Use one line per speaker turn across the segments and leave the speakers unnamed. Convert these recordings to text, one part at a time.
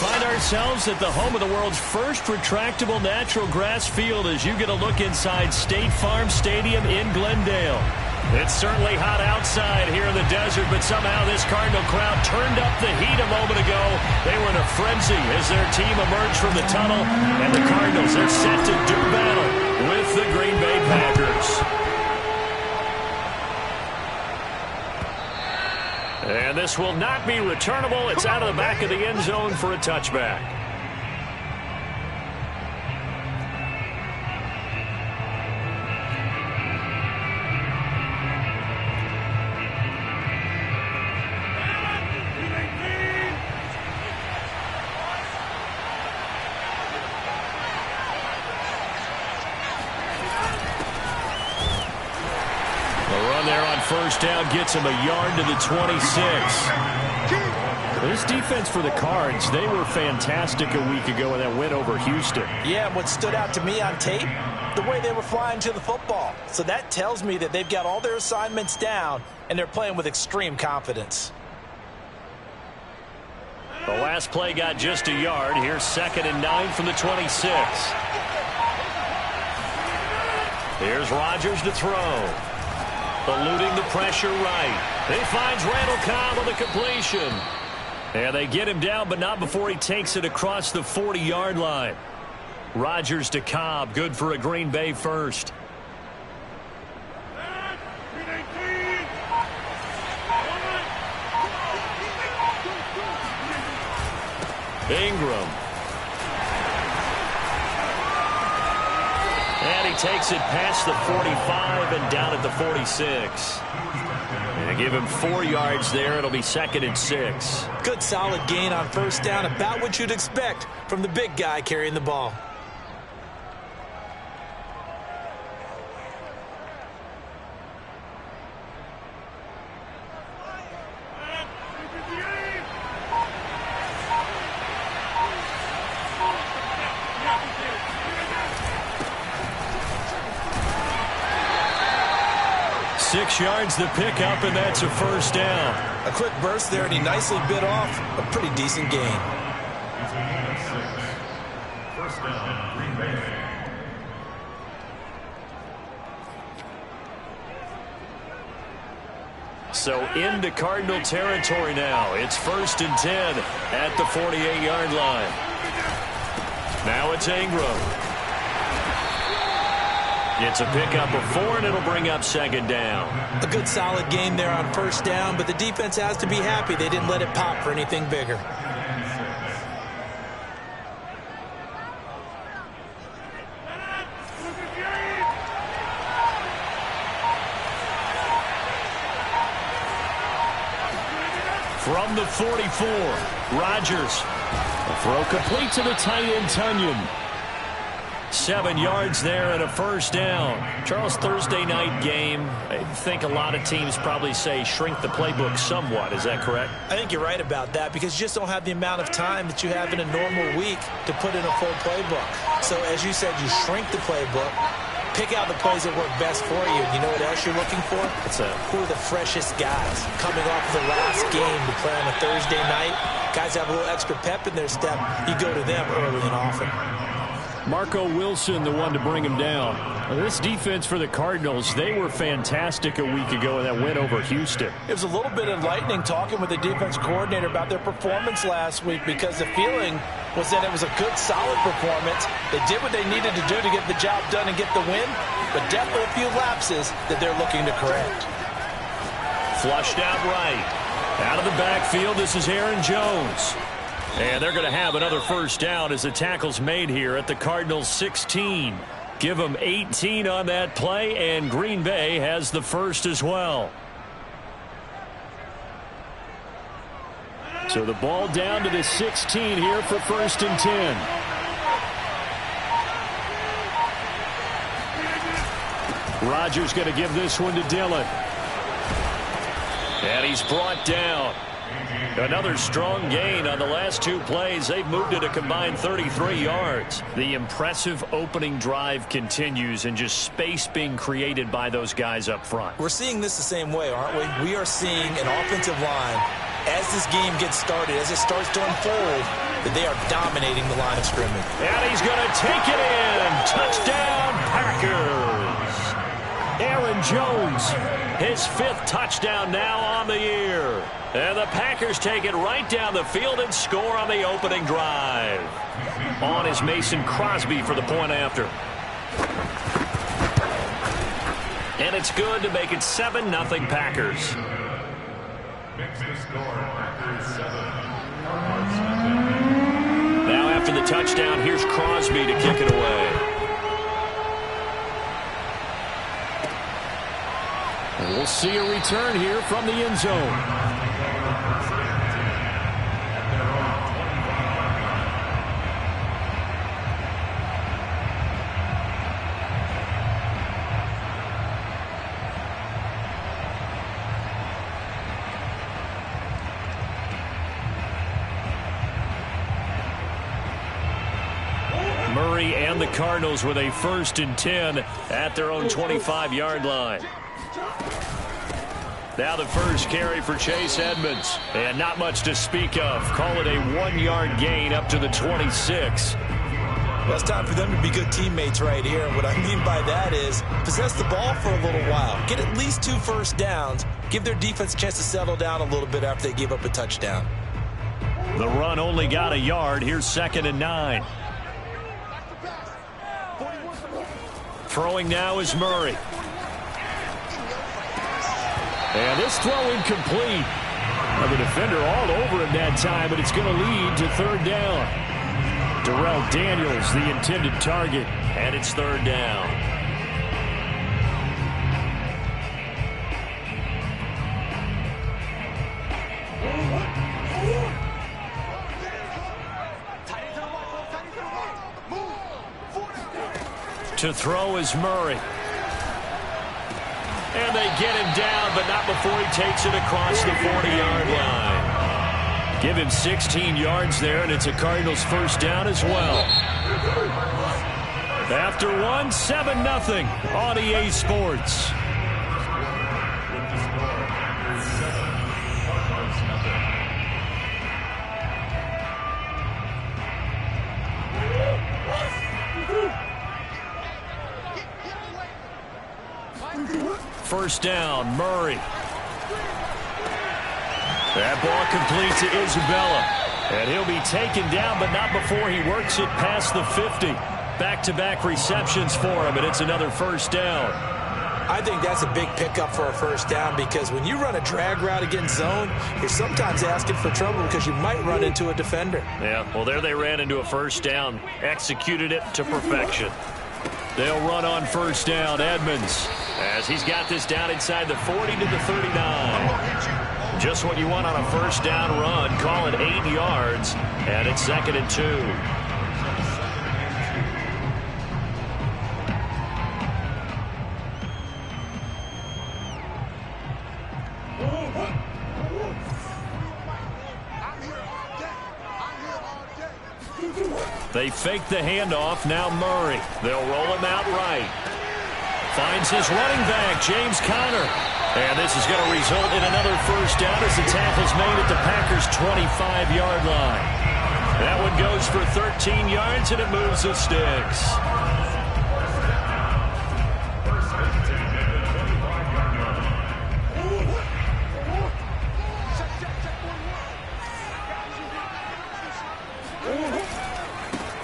find ourselves at the home of the world's first retractable natural grass field as you get a look inside State Farm Stadium in Glendale. It's certainly hot outside here in the desert, but somehow this Cardinal crowd turned up the heat a moment ago. They were in a frenzy as their team emerged from the tunnel, and the Cardinals are set to do battle with the Green Bay Packers. And this will not be returnable. It's out of the back of the end zone for a touchback. First down gets him a yard to the 26. This defense for the Cards, they were fantastic a week ago in that win over Houston.
Yeah, and what stood out to me on tape, the way they were flying to the football. So that tells me that they've got all their assignments down, and they're playing with extreme confidence.
The last play got just a yard. Here's 2nd and 9 from the 26. Here's Rodgers to throw. Eluding the pressure right. He finds Randall Cobb on the completion. And they get him down, but not before he takes it across the 40-yard line. Rodgers to Cobb, good for a Green Bay first. Ingram. And he takes it past the 45 and down at the 46. And give him 4 yards there. It'll be 2nd and 6.
Good solid gain on first down, about what you'd expect from the big guy carrying the ball.
Yards the pickup, and that's a first down.
A quick burst there, and he nicely bit off a pretty decent gain.
First down, Green Bay.
So into Cardinal territory now. It's 1st and 10 at the 48-yard line. Now it's Ingram. It's a pickup of 4, and it'll bring up 2nd down.
A good solid game there on first down, but the defense has to be happy they didn't let it pop for anything bigger.
From the 44, Rodgers. A throw complete to the tight end, Tunyon. 7 yards there and a first down. Charles, Thursday night game, I think a lot of teams probably say shrink the playbook somewhat. Is that correct?
I think you're right about that because you just don't have the amount of time that you have in a normal week to put in a full playbook. So as you said, you shrink the playbook, pick out the plays that work best for you. You know what else you're looking for? Who are the freshest guys coming off the last game to play on a Thursday night? Guys have a little extra pep in their step. You go to them early and often.
Marco Wilson, the one to bring him down. This defense for the Cardinals, they were fantastic a week ago in that win over Houston.
It was a little bit enlightening talking with the defense coordinator about their performance last week because the feeling was that it was a good, solid performance. They did what they needed to do to get the job done and get the win, but definitely a few lapses that they're looking to correct.
Flushed out right. Out of the backfield, this is Aaron Jones. And they're going to have another first down as the tackle's made here at the Cardinals' 16. Give them 18 on that play, and Green Bay has the first as well. So the ball down to the 16 here for 1st and 10. Rodgers going to give this one to Dillon. And he's brought down. Another strong gain on the last 2 plays. They've moved it a combined 33 yards. The impressive opening drive continues and just space being created by those guys up front.
We're seeing this the same way, aren't we? We are seeing an offensive line as this game gets started, as it starts to unfold, that they are dominating the line of scrimmage.
And he's going to take it in. Touchdown, Packers. Aaron Jones, his 5th touchdown now on the year. And the Packers take it right down the field and score on the opening drive. On is Mason Crosby for the point after. And it's good to make it 7-0 Packers. Now after the touchdown, here's Crosby to kick it away. And we'll see a return here from the end zone. Murray and the Cardinals with a 1st and 10 at their own 25-yard line. Now the first carry for Chase Edmonds. And not much to speak of. Call it a 1-yard gain up to the 26.
Well, it's time for them to be good teammates right here. And what I mean by that is possess the ball for a little while. Get at least 2 first downs. Give their defense a chance to settle down a little bit after they give up a touchdown.
The run only got a yard. Here's 2nd and 9. Throwing now is Murray. And this throw incomplete. Now the defender all over him that time, but it's going to lead to 3rd down. Darrell Daniels, the intended target, and it's 3rd down. To throw is Murray. And they get him down, but not before he takes it across the 40-yard line. Give him 16 yards there, and it's a Cardinals 1st down as well. After 7-0 on EA Sports. First down, Murray. That ball complete to Isabella. And he'll be taken down, but not before he works it past the 50. Back-to-back receptions for him, and it's another 1st down.
I think that's a big pickup for a 1st down because when you run a drag route against zone, you're sometimes asking for trouble because you might run into a defender.
Yeah, well, there they ran into a 1st down. Executed it to perfection. They'll run on 1st down. Edmonds, as he's got this down inside the 40 to the 39. Just what you want on a 1st down run. Call it 8 yards, and it's 2nd and 2. They fake the handoff. Now Murray. They'll roll him out right. Finds his running back, James Conner. And this is going to result in another 1st down as the tackle's made at the Packers' 25-yard line. That one goes for 13 yards, and it moves the sticks.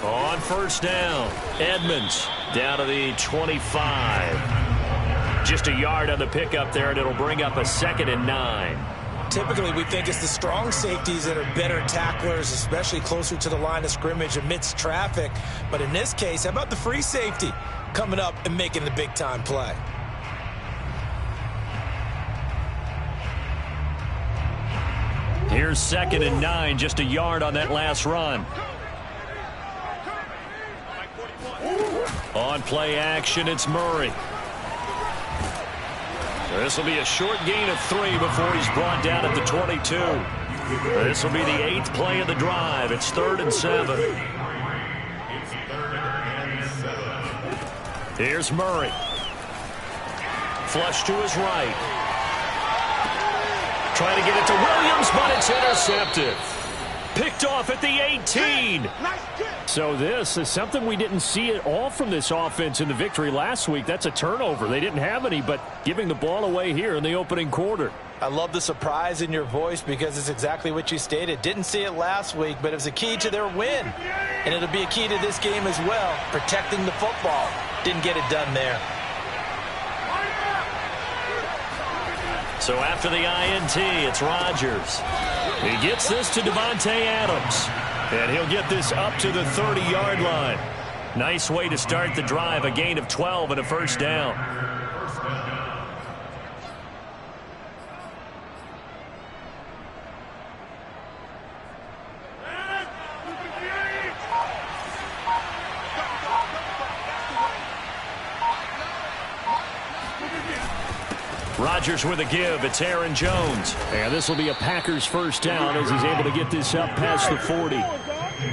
On 1st down, Edmonds down to the 25. Just a yard on the pickup there, and it'll bring up a 2nd and 9.
Typically, we think it's the strong safeties that are better tacklers, especially closer to the line of scrimmage amidst traffic. But in this case, how about the free safety coming up and making the big-time play?
Here's 2nd and 9, just a yard on that last run. On play action, it's Murray. This will be a short gain of 3 before he's brought down at the 22. This will be the 8th play of the drive. It's 3rd and 7. Here's Murray. Flush to his right. Trying to get it to Williams, but it's intercepted. Picked off at the 18. So this is something we didn't see at all from this offense in the victory last week. That's a turnover. They didn't have any, but giving the ball away here in the opening quarter.
I love the surprise in your voice because it's exactly what you stated. Didn't see it last week, but it was a key to their win. And it'll be a key to this game as well, protecting the football. Didn't get it done there.
So after the INT, it's Rodgers. He gets this to Davante Adams. And he'll get this up to the 30-yard line. Nice way to start the drive, a gain of 12 and a first down. Rodgers with a give. It's Aaron Jones. And this will be a Packers first down as he's able to get this up past the 40.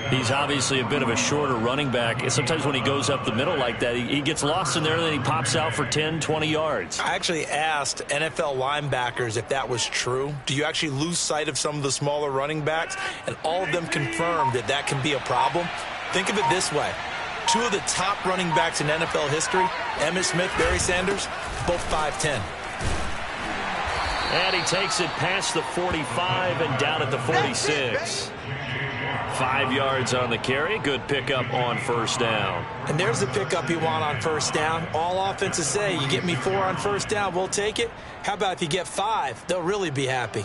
He's obviously a bit of a shorter running back. And sometimes when he goes up the middle like that, he gets lost in there and then he pops out for 10, 20 yards.
I actually asked NFL linebackers if that was true. Do you actually lose sight of some of the smaller running backs? And all of them confirmed that that can be a problem. Think of it this way. Two of the top running backs in NFL history, Emmitt Smith, Barry Sanders, both 5'10".
And he takes it past the 45 and down at the 46. 5 yards on the carry. Good pickup on first down.
And there's the pickup you want on first down. All offenses say, you get me 4 on first down, we'll take it. How about if you get 5? They'll really be happy.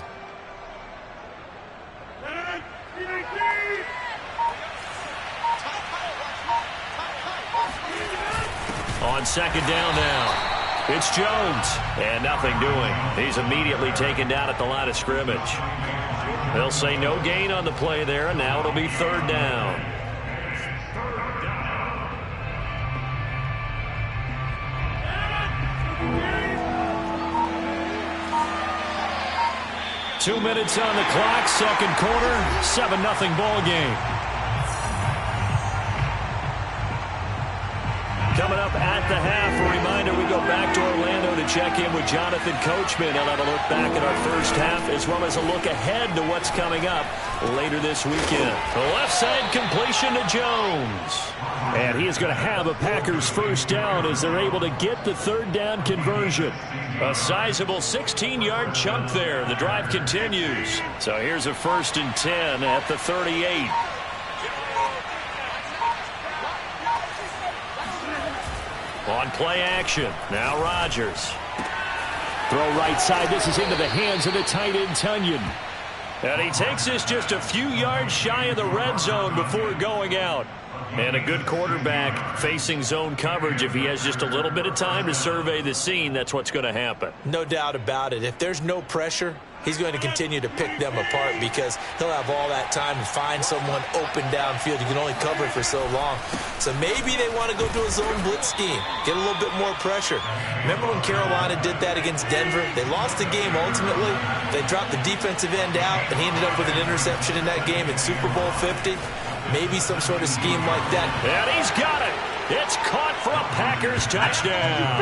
On second down now. It's Jones, and nothing doing. He's immediately taken down at the line of scrimmage. They'll say no gain on the play there, and now it'll be third down. Two minutes on the clock, second quarter, 7-0 ball game. Coming up at the half, a reminder, we go back to Orlando to check in with Jonathan Coachman. He'll have a look back at our first half as well as a look ahead to what's coming up later this weekend. The left side completion to Jones. And he is going to have a Packers first down as they're able to get the third down conversion. A sizable 16-yard chunk there. The drive continues. So here's a 1st and 10 at the 38. On play action, now Rodgers. Throw right side, this is into the hands of the tight end Tonyan. And he takes this just a few yards shy of the red zone before going out. And a good quarterback facing zone coverage. If he has just a little bit of time to survey the scene, that's what's going to happen.
No doubt about it. If there's no pressure, he's going to continue to pick them apart because he'll have all that time to find someone open downfield. You can only cover for so long. So maybe they want to go to a zone blitz scheme, get a little bit more pressure. Remember when Carolina did that against Denver? They lost the game ultimately. They dropped the defensive end out, and he ended up with an interception in that game in Super Bowl 50. Maybe some sort of scheme like that.
And he's got it. It's caught for a Packers touchdown.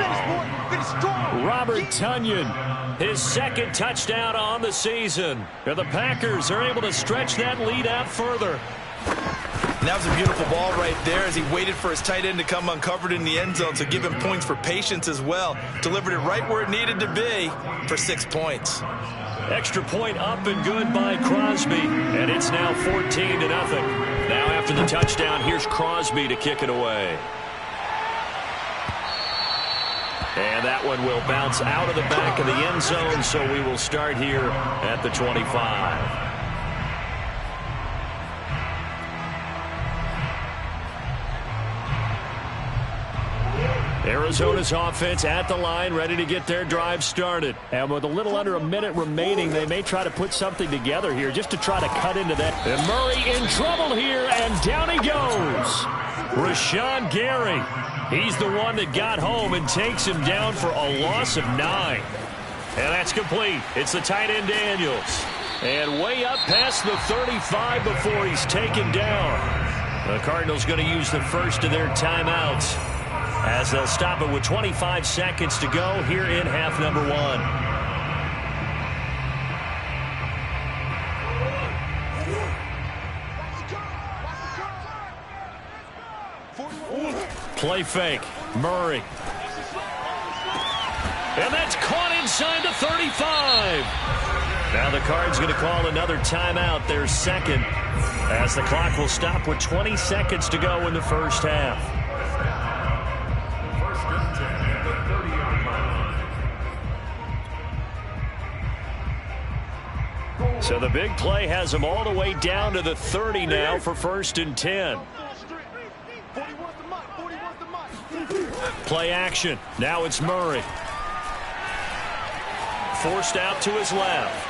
Robert Tonyan, his second touchdown on the season. And the Packers are able to stretch that lead out further.
And that was a beautiful ball right there as he waited for his tight end to come uncovered in the end zone, so give him points for patience as well. Delivered it right where it needed to be for 6 points.
Extra point up and good by Crosby. And it's now 14-0. Now after the touchdown, here's Crosby to kick it away. And that one will bounce out of the back of the end zone, so we will start here at the 25. Arizona's offense at the line, ready to get their drive started. And with a little under a minute remaining, they may try to put something together here just to try to cut into that. And Murray in trouble here, and down he goes. Rashawn Gary. He's the one that got home and takes him down for a loss of 9. And that's complete. It's the tight end Daniels. And way up past the 35 before he's taken down. The Cardinals going to use the first of their timeouts, as they'll stop it with 25 seconds to go here in half number 1. Play fake. Murray. And that's caught inside the 35. Now the Cards going to call another timeout, their second, as the clock will stop with 20 seconds to go in the first half.
First and 10 at the 30-yard line.
So the big play has them all the way down to the 30 now for first and 10. Play action. Now it's Murray. Forced out to his left.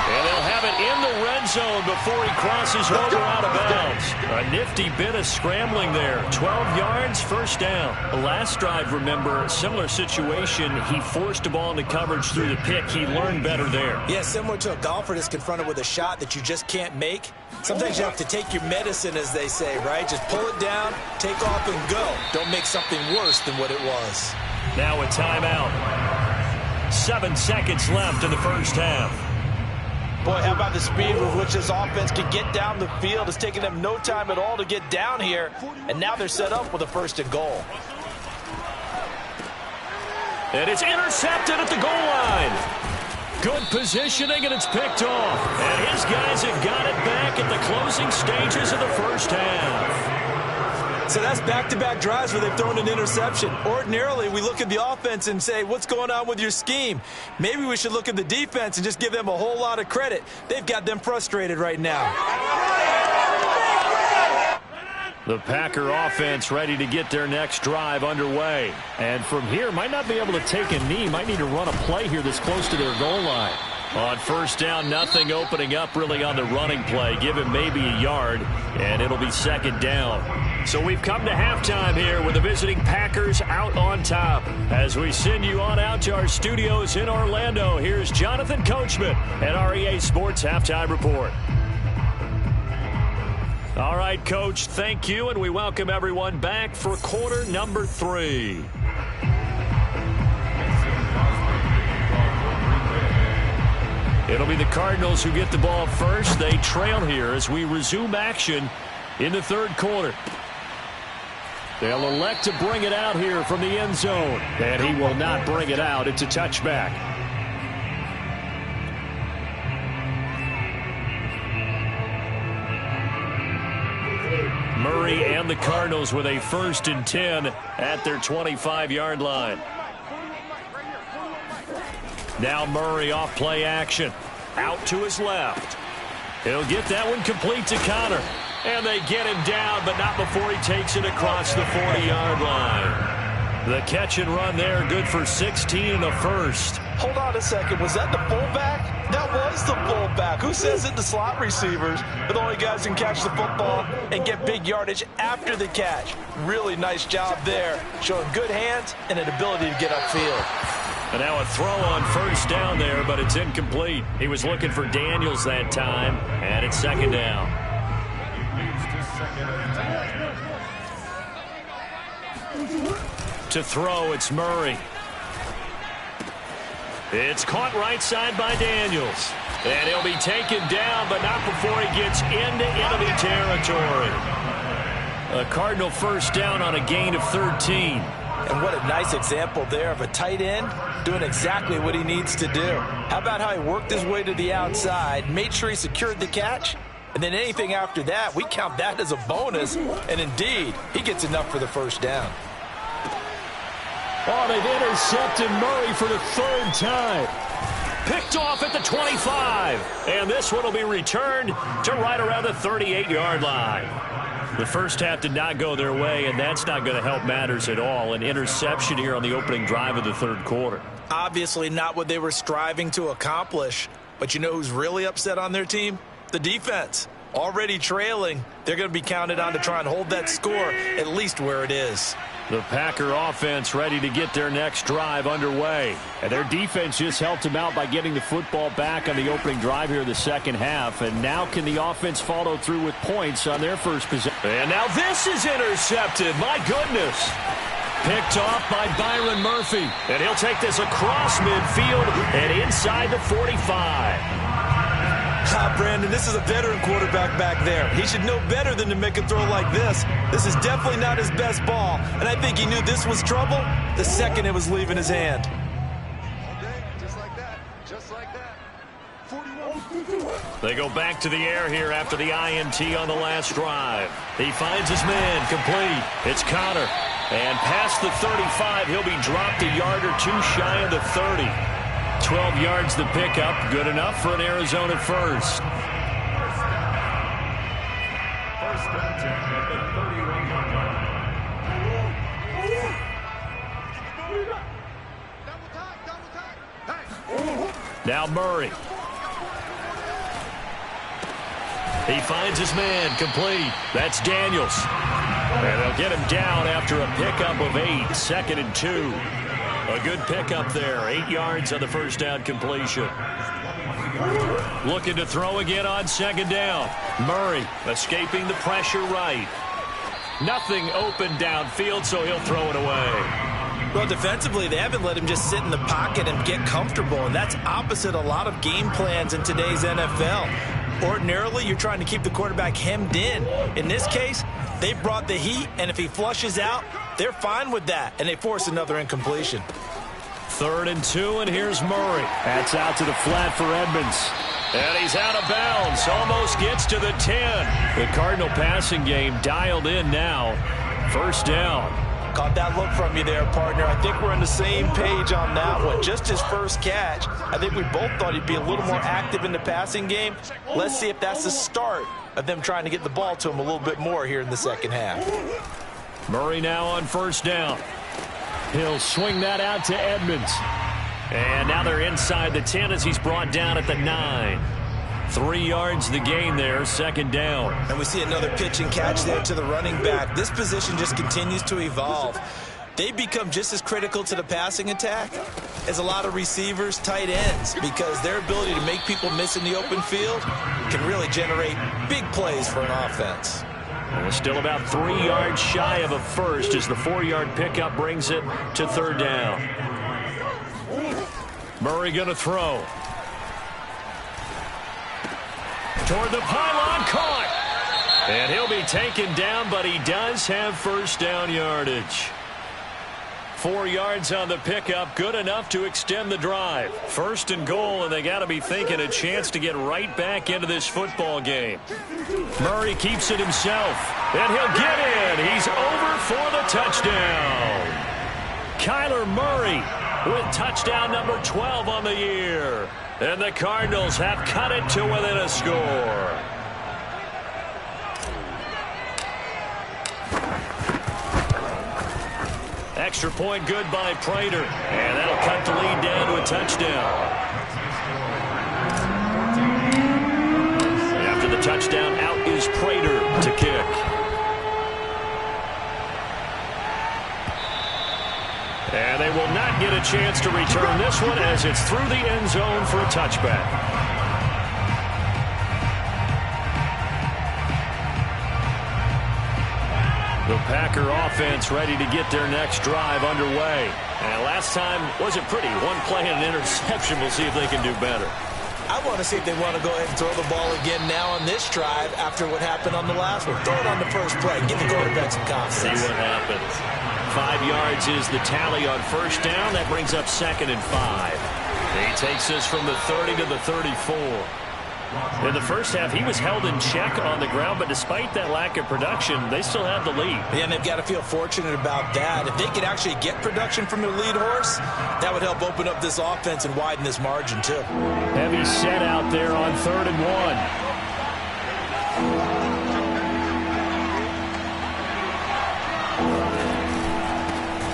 And they'll have it in the red zone before he crosses over out of bounds. A nifty bit of scrambling there. 12 yards, first down. The last drive, remember, similar situation. He forced the ball into coverage through the pick. He learned better there.
Yeah, similar to a golfer that's confronted with a shot that you just can't make. Sometimes you have to take your medicine, as they say, right? Just pull it down, take off, and go. Don't make something worse than what it was.
Now a timeout. 7 seconds left in the first half.
Boy, how about the speed with which this offense can get down the field? It's taking them no time at all to get down here, and now they're set up with a first and goal.
And it's intercepted at the goal line. Good positioning, and it's picked off. And his guys have got it back at the closing stages of the first half.
So that's back-to-back drives where they've thrown an interception. Ordinarily, we look at the offense and say, what's going on with your scheme? Maybe we should look at the defense and just give them a whole lot of credit. They've got them frustrated right now.
The Packer offense ready to get their next drive underway. And from here, might not be able to take a knee. Might need to run a play here that's close to their goal line. On first down, nothing opening up really on the running play. Give him maybe a yard, and it'll be second down. So we've come to halftime here with the visiting Packers out on top. As we send you on out to our studios in Orlando, here's Jonathan Coachman at REA Sports Halftime Report. All right, Coach, thank you, and we welcome everyone back for quarter number 3. It'll be the Cardinals who get the ball first. They trail here as we resume action in the third quarter. They'll elect to bring it out here from the end zone. And he will not bring it out. It's a touchback. Murray and the Cardinals with a first and 10 at their 25-yard line. Now Murray off play action. Out to his left. He'll get that one complete to Connor. And they get him down, but not before he takes it across the 40-yard line. The catch and run there, good for 16 and a first.
Hold on a second. Was that the fullback? That was the fullback. Who says it? The slot receivers are the only guys who can catch the football and get big yardage after the catch. Really nice job there, showing good hands and an ability to get upfield.
And now a throw on first down there, but it's incomplete. He was looking for Daniels that time, and it's second down. To throw, it's Murray. It's caught right side by Daniels. And he'll be taken down, but not before he gets into enemy territory. A Cardinal first down on a gain of 13.
And what a nice example there of a tight end doing exactly what he needs to do. How about how he worked his way to the outside, made sure he secured the catch, and then anything after that, we count that as a bonus. And indeed, he gets enough for the first down.
Oh, they've intercepted Murray for the third time. Picked off at the 25. And this one will be returned to right around the 38-yard line. The first half did not go their way, and that's not going to help matters at all. An interception here on the opening drive of the third quarter.
Obviously not what they were striving to accomplish. But you know who's really upset on their team? The defense. Already trailing. They're going to be counted on to try and hold that score at least where it is.
The Packer offense ready to get their next drive underway. And their defense just helped them out by getting the football back on the opening drive here in the second half. And now can the offense follow through with points on their first possession? And now this is intercepted. My goodness. Picked off by Byron Murphy. And he'll take this across midfield and inside the 45.
Brandon, this is a veteran quarterback back there. He should know better than to make a throw like this. This is definitely not his best ball, and I think he knew this was trouble the second it was leaving his hand.
Just like that. Just like that. 41.
They go back to the air here after the INT on the last drive. He finds his man, complete. It's Connor. And past the 35, he'll be dropped a yard or two shy of the 30. 12 yards the pickup, good enough for an Arizona first.
First and 10 at the 31-yard line.
Now Murray. He finds his man, complete. That's Daniels. And they'll get him down after a pickup of 8, 2nd and 2. A good pickup there, 8 yards on the first down completion. Looking to throw again on 2nd down. Murray escaping the pressure right. Nothing open downfield, so he'll throw it away.
Well, defensively, they haven't let him just sit in the pocket and get comfortable, and that's opposite a lot of game plans in today's NFL. Ordinarily, you're trying to keep the quarterback hemmed in. In this case, they brought the heat, and if he flushes out, they're fine with that, and they force another incompletion.
3rd and 2, and here's Murray. That's out to the flat for Edmonds. And he's out of bounds, almost gets to the 10. The Cardinal passing game dialed in now. First down.
Caught that look from you there, partner. I think we're on the same page on that one. Just his first catch. I think we both thought he'd be a little more active in the passing game. Let's see if that's the start of them trying to get the ball to him a little bit more here in the second half.
Murray now on first down. He'll swing that out to Edmonds. And now they're inside the 10 as he's brought down at the 9. 3 yards the gain there, 2nd down.
And we see another pitch and catch there to the running back. This position just continues to evolve. They become just as critical to the passing attack as a lot of receivers, tight ends, because their ability to make people miss in the open field can really generate big plays for an offense.
Well, still about 3 yards shy of a first as the 4-yard pickup brings it to 3rd down. Murray going to throw. Toward the pylon, caught. And he'll be taken down, but he does have first down yardage. 4 yards on the pickup, good enough to extend the drive. 1st and goal, and they got to be thinking a chance to get right back into this football game. Murray keeps it himself, and he'll get in. He's over for the touchdown. Kyler Murray with touchdown number 12 on the year. And the Cardinals have cut it to within a score. Extra point good by Prater. And that'll cut the lead down to a touchdown. After the touchdown, out is Prater to kick. And they will not get a chance to return this one as it's through the end zone for a touchback. The Packer offense ready to get their next drive underway. And last time wasn't pretty. One play and an interception. We'll see if they can do better.
I want to see if they want to go ahead and throw the ball again now on this drive after what happened on the last one. Throw it on the first play. Give the quarterback some confidence.
See what happens. 5 yards is the tally on first down. That brings up 2nd and 5. He takes us from the 30 to the 34. In the first half, he was held in check on the ground, but despite that lack of production, they still have the lead.
Yeah, and they've got to feel fortunate about that. If they could actually get production from their lead horse, that would help open up this offense and widen this margin, too.
Heavy set out there on 3rd and 1.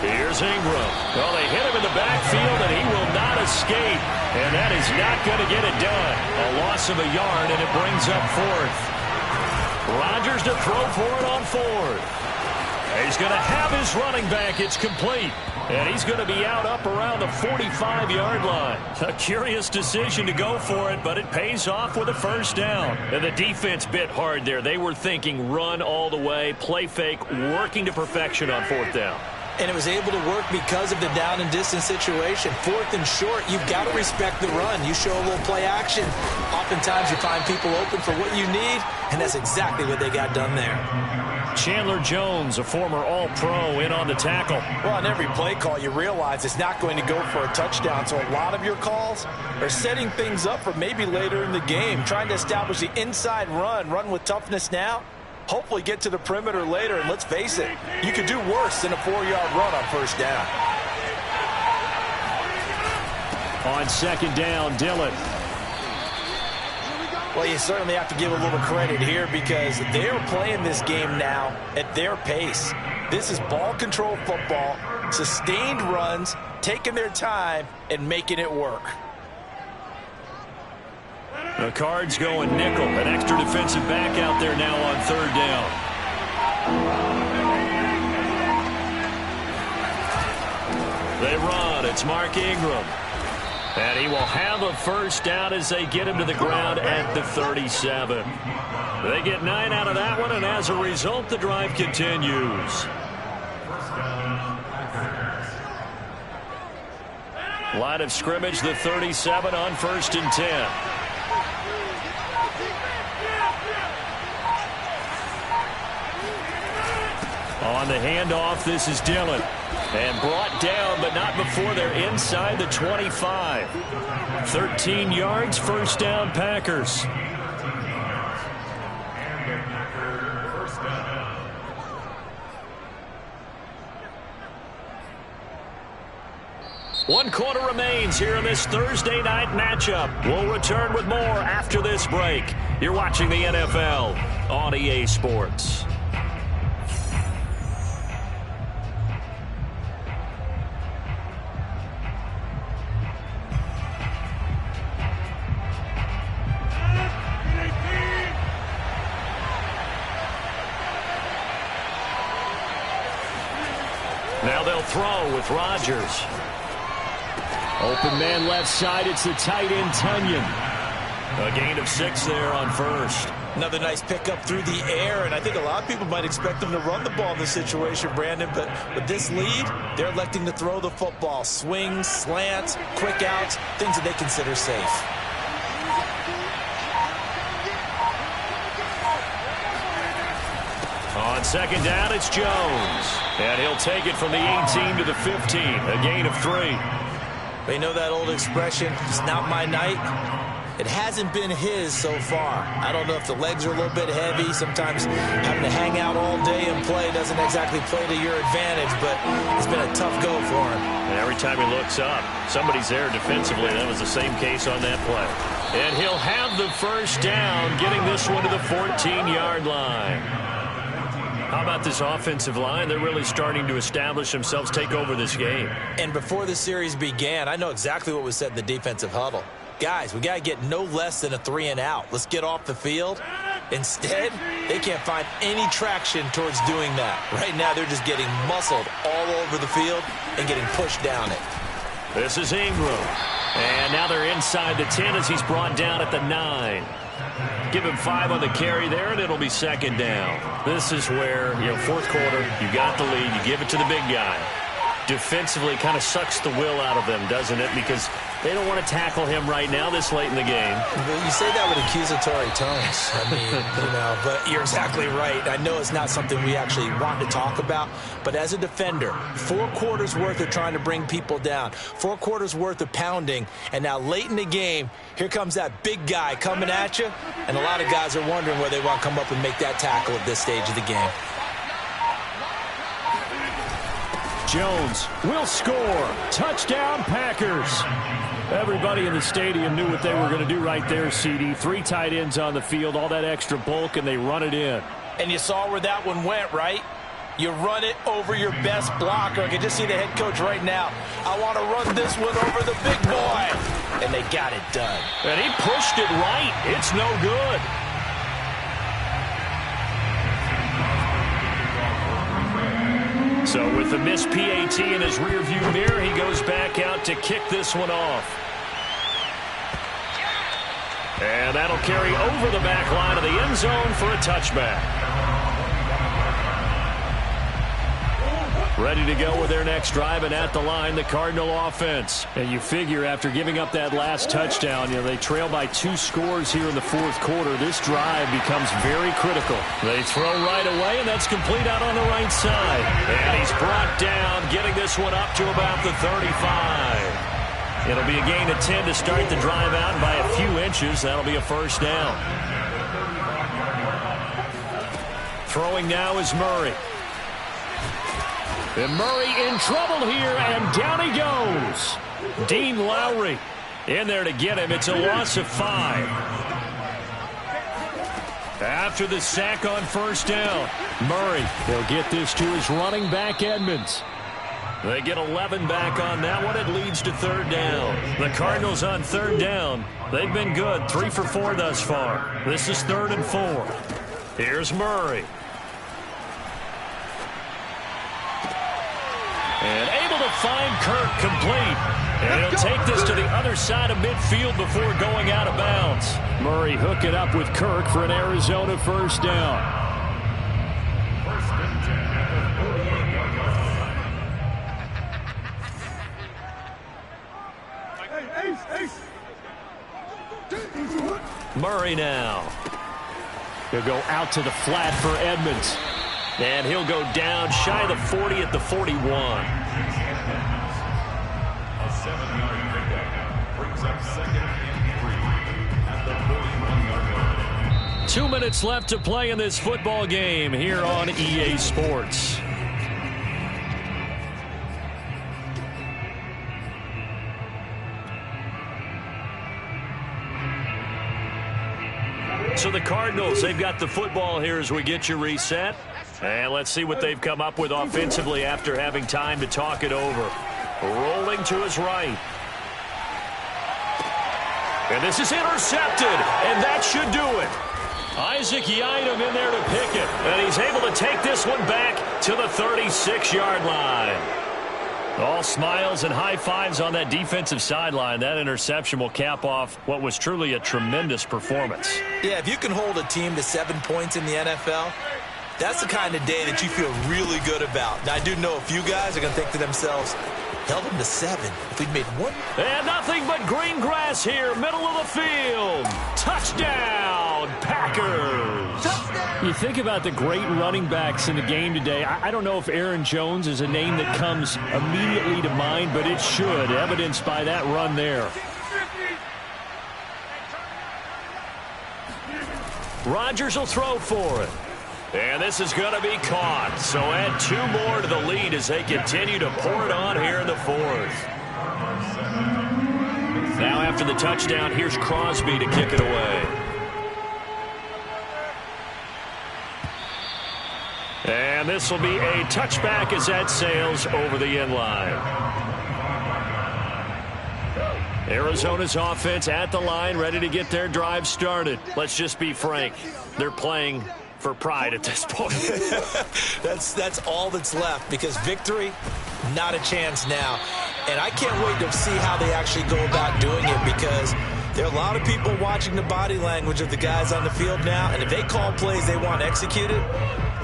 Here's Ingram. Well, they hit him in the backfield, and he will not escape. And that is not going to get it done. A loss of a yard, and it brings up 4th. Rodgers to throw for it on 4th. He's going to have his running back. It's complete. And he's going to be out up around the 45-yard line. A curious decision to go for it, but it pays off with a first down. And the defense bit hard there. They were thinking run all the way, play fake, working to perfection on 4th down.
And it was able to work because of the down and distance situation. 4th and short, you've got to respect the run. You show a little play action. Oftentimes you find people open for what you need, and that's exactly what they got done there.
Chandler Jones, a former All-Pro, in on the tackle.
Well, on every play call, you realize it's not going to go for a touchdown, so a lot of your calls are setting things up for maybe later in the game, trying to establish the inside run with toughness now. Hopefully get to the perimeter later, and let's face it, you could do worse than a 4-yard run on first down.
On second down, Dillon.
Well, you certainly have to give a little credit here because they're playing this game now at their pace. This is ball control football, sustained runs, taking their time, and making it work.
The Cards going nickel. An extra defensive back out there now on third down. They run. It's Mark Ingram. And he will have a first down as they get him to the ground at the 37. They get 9 out of that one, and as a result, the drive continues. Line of scrimmage, the 37 on 1st and 10. On the handoff, this is Dillon. And brought down, but not before they're inside the 25. 13 yards, first down, Packers. One quarter remains here in this Thursday night matchup. We'll return with more after this break. You're watching the NFL on EA Sports. Now they'll throw with Rodgers. Open man left side. It's the tight end, Tunyon. A gain of 6 there on first.
Another nice pickup through the air, and I think a lot of people might expect them to run the ball in this situation, Brandon, but with this lead, they're electing to throw the football. Swings, slants, quick outs, things that they consider safe.
On second down, it's Jones. And he'll take it from the 18 to the 15. A gain of 3.
They know that old expression, it's not my night. It hasn't been his so far. I don't know if the legs are a little bit heavy. Sometimes having to hang out all day and play doesn't exactly play to your advantage, but it's been a tough go for him.
And every time he looks up, somebody's there defensively. That was the same case on that play. And he'll have the first down, getting this one to the 14-yard line. How about this offensive line? They're really starting to establish themselves, take over this game.
And before the series began, I know exactly what was said in the defensive huddle. Guys, we got to get no less than a 3-and-out. Let's get off the field. Instead, they can't find any traction towards doing that. Right now, they're just getting muscled all over the field and getting pushed down it.
This is Ingram. And now they're inside the 10 as he's brought down at the 9. Give him 5 on the carry there, and it'll be second down. This is where, fourth quarter, you got the lead, you give it to the big guy. Defensively kind of sucks the will out of them, doesn't it? Because they don't want to tackle him right now this late in the game.
Well, you say that with accusatory tones. I mean, but you're exactly right. I know it's not something we actually want to talk about, but as a defender, 4 quarters worth of trying to bring people down, 4 quarters worth of pounding, and now late in the game, here comes that big guy coming at you, and a lot of guys are wondering where they want to come up and make that tackle at this stage of the game.
Jones will score. Touchdown, Packers. Everybody in the stadium knew what they were going to do right there, CD. 3 tight ends on the field, all that extra bulk, and they run it in.
And you saw where that one went, right? You run it over your best blocker. I can just see the head coach right now. I want to run this one over the big boy. And they got it done.
And he pushed it right. It's no good. So with the missed PAT in his rearview mirror, he goes back out to kick this one off. And that'll carry over the back line of the end zone for a touchback. Ready to go with their next drive, and at the line, the Cardinal offense. And you figure after giving up that last touchdown, they trail by 2 scores here in the fourth quarter. This drive becomes very critical. They throw right away, and that's complete out on the right side. And he's brought down, getting this one up to about the 35. It'll be a gain of 10 to start the drive out by a few inches. That'll be a first down. Throwing now is Murray. And Murray in trouble here, and down he goes. Dean Lowry in there to get him. It's a loss of 5. After the sack on first down, Murray, he'll get this to his running back, Edmonds. They get 11 back on that one. It leads to third down. The Cardinals on third down. They've been good, 3 for 4 thus far. This is 3rd and 4. Here's Murray. And able to find Kirk complete. And he'll take this to the other side of midfield before going out of bounds. Murray hook it up with Kirk for an Arizona first down. Murray now. He'll go out to the flat for Edmonds. And he'll go down shy of the 40 at the 41. A 7-yard pickup brings up 2nd and 3 at the 41-yard line. 2 minutes left to play in this football game here on EA Sports. So the Cardinals, they've got the football here as we get you reset. And let's see what they've come up with offensively after having time to talk it over. Rolling to his right. And this is intercepted, and that should do it. Isaac Yiadom in there to pick it. And he's able to take this one back to the 36-yard line. All smiles and high fives on that defensive sideline. That interception will cap off what was truly a tremendous performance.
Yeah, if you can hold a team to 7 points in the NFL, that's the kind of day that you feel really good about. Now, I do know a few guys are going to think to themselves, held them to 7. If we'd made 1.
And nothing but green grass here, middle of the field. Touchdown, Packers. Touchdown. You think about the great running backs in the game today. I don't know if Aaron Jones is a name that comes immediately to mind, but it should, evidenced by that run there. Rodgers will throw for it. And this is going to be caught. So add 2 more to the lead as they continue to pour it on here in the 4th. Now after the touchdown, here's Crosby to kick it away. And this will be a touchback as that sails over the end line. Arizona's offense at the line, ready to get their drive started. Let's just be frank. They're playing for pride at this point.
That's all that's left, because victory, not a chance now. And I can't wait to see how they actually go about doing it, because there are a lot of people watching the body language of the guys on the field now, and if they call plays they want executed,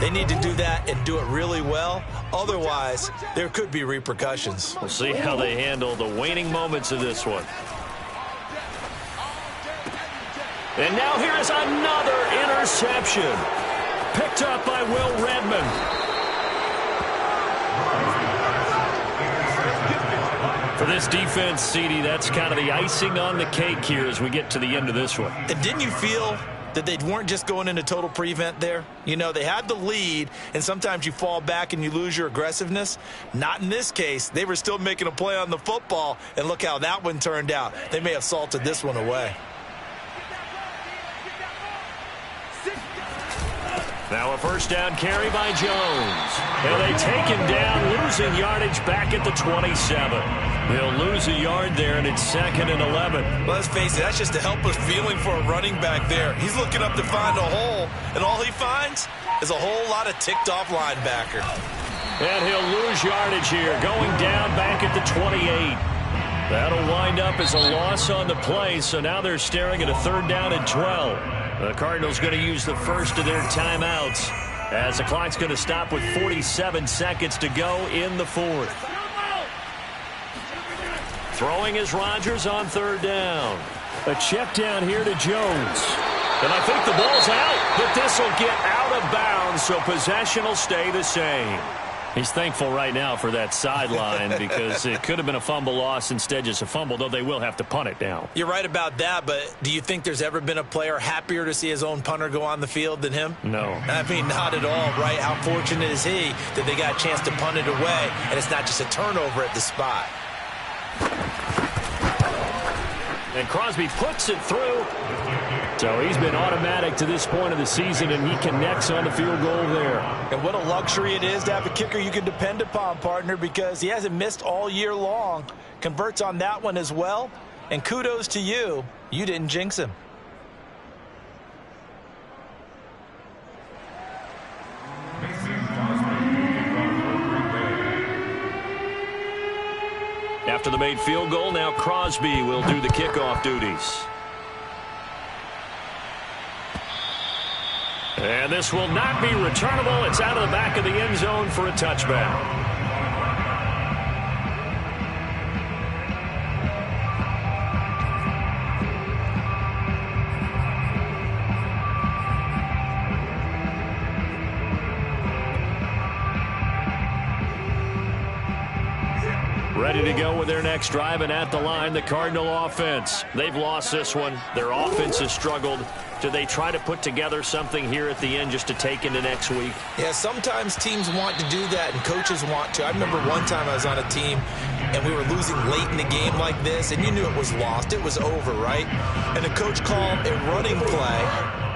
they need to do that and do it really well. Otherwise, there could be repercussions.
We'll see how they handle the waning moments of this one. And now here is another interception. Picked up by Will Redmond. For this defense, CD, that's kind of the icing on the cake here as we get to the end of this one.
And didn't you feel that they weren't just going into total prevent there? You know, they had the lead, and sometimes you fall back and you lose your aggressiveness. Not in this case. They were still making a play on the football, and look how that one turned out. They may have salted this one away.
Now a first down carry by Jones. And they take him down, losing yardage back at the 27. They'll lose a yard there, and it's 2nd and 11.
Well, let's face it, that's just a helpless feeling for a running back there. He's looking up to find a hole, and all he finds is a whole lot of ticked-off linebacker.
And he'll lose yardage here, going down back at the 28. That'll wind up as a loss on the play, so now they're staring at a 3rd down and 12. The Cardinals going to use the first of their timeouts as the clock's going to stop with 47 seconds to go in the fourth. Throwing is Rodgers on third down. A check down here to Jones. And I think the ball's out, but this will get out of bounds, so possession will stay the same. He's thankful right now for that sideline because it could have been a fumble loss, instead just a fumble, though they will have to punt it down.
You're right about that, but do you think there's ever been a player happier to see his own punter go on the field than him?
No.
I mean, not at all, right? How fortunate is he that they got a chance to punt it away, and it's not just a turnover at the spot.
And Crosby puts it through. So he's been automatic to this point of the season, and he connects on the field goal there.
And what a luxury it is to have a kicker you can depend upon, partner, because he hasn't missed all year long. Converts on that one as well. And kudos to you. You didn't jinx him.
After the made field goal, now Crosby will do the kickoff duties. And this will not be returnable. It's out of the back of the end zone for a touchback. Ready to go with their next drive, and at the line, the Cardinal offense. They've lost this one. Their offense has struggled. Do they try to put together something here at the end just to take into next week?
Yeah, sometimes teams want to do that, and coaches want to. I remember one time I was on a team, and we were losing late in the game like this, and you knew it was lost. It was over, right? And the coach called a running play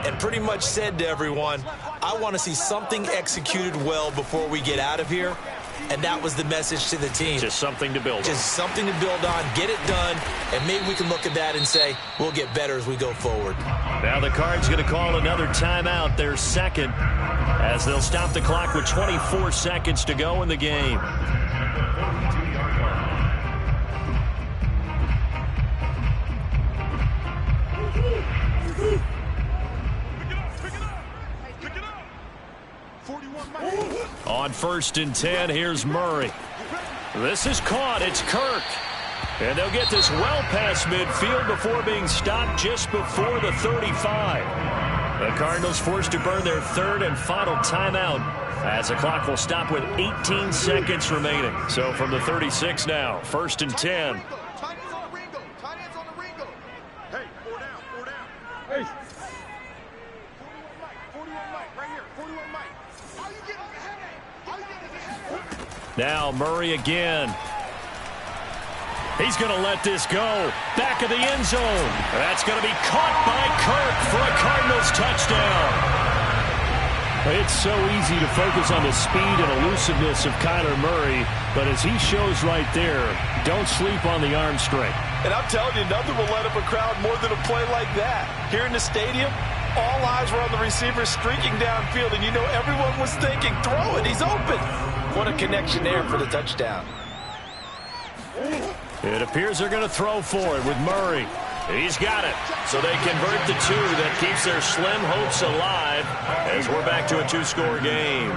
and pretty much said to everyone, I want to see something executed well before we get out of here. And that was the message to the team.
Just something to build on.
Just something to build on, get it done, and maybe we can look at that and say, we'll get better as we go forward.
Now the Cards going to call another timeout, their second, as they'll stop the clock with 24 seconds to go in the game. On 1st and 10, here's Murray. This is caught. It's Kirk. And they'll get this well past midfield before being stopped just before the 35. The Cardinals forced to burn their third and final timeout as the clock will stop with 18 seconds remaining. So from the 36 now, 1st and 10.
Hey, 4 down. Hey. 41 Mike, right here. 41 Mike. How you getting ahead?
Now Murray again. He's going to let this go. Back of the end zone. That's going to be caught by Kirk for a Cardinals touchdown. It's so easy to focus on the speed and elusiveness of Kyler Murray, but as he shows right there, don't sleep on the arm strength.
And I'm telling you, nothing will light up a crowd more than a play like that. Here in the stadium, all eyes were on the receiver streaking downfield, and you know everyone was thinking, throw it, he's open. What a connection there for the touchdown.
It appears they're going to throw for it with Murray. He's got it. So they convert the two. That keeps their slim hopes alive as we're back to a two-score game.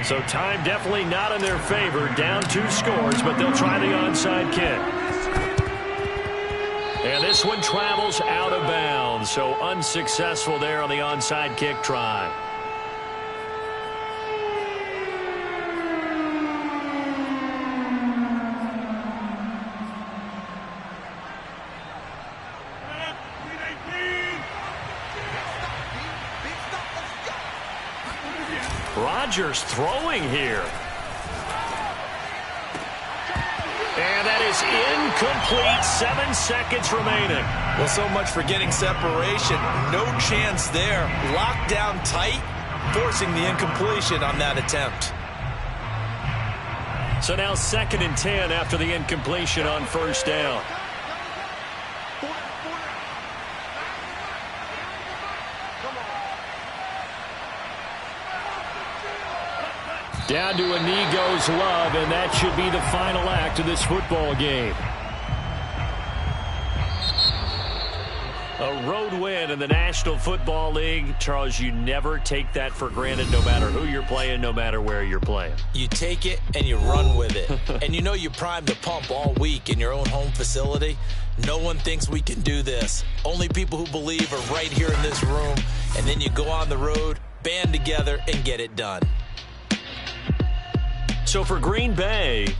So time definitely not in their favor. Down 2 scores, but they'll try the onside kick. And this one travels out of bounds. So unsuccessful there on the onside kick try. Rodgers throwing here. And that is incomplete. 7 seconds remaining.
Well, so much for getting separation. No chance there. Locked down tight, forcing the incompletion on that attempt.
So now 2nd and 10 after the incompletion on 1st down. Down to a knee goes Love, and that should be the final act of this football game. A road win in the National Football League. Charles, you never take that for granted no matter who you're playing, no matter where you're playing.
You take it and you run with it. And you know you're primed to pump all week in your own home facility. No one thinks we can do this. Only people who believe are right here in this room. And then you go on the road, band together, and get it done.
So for Green Bay,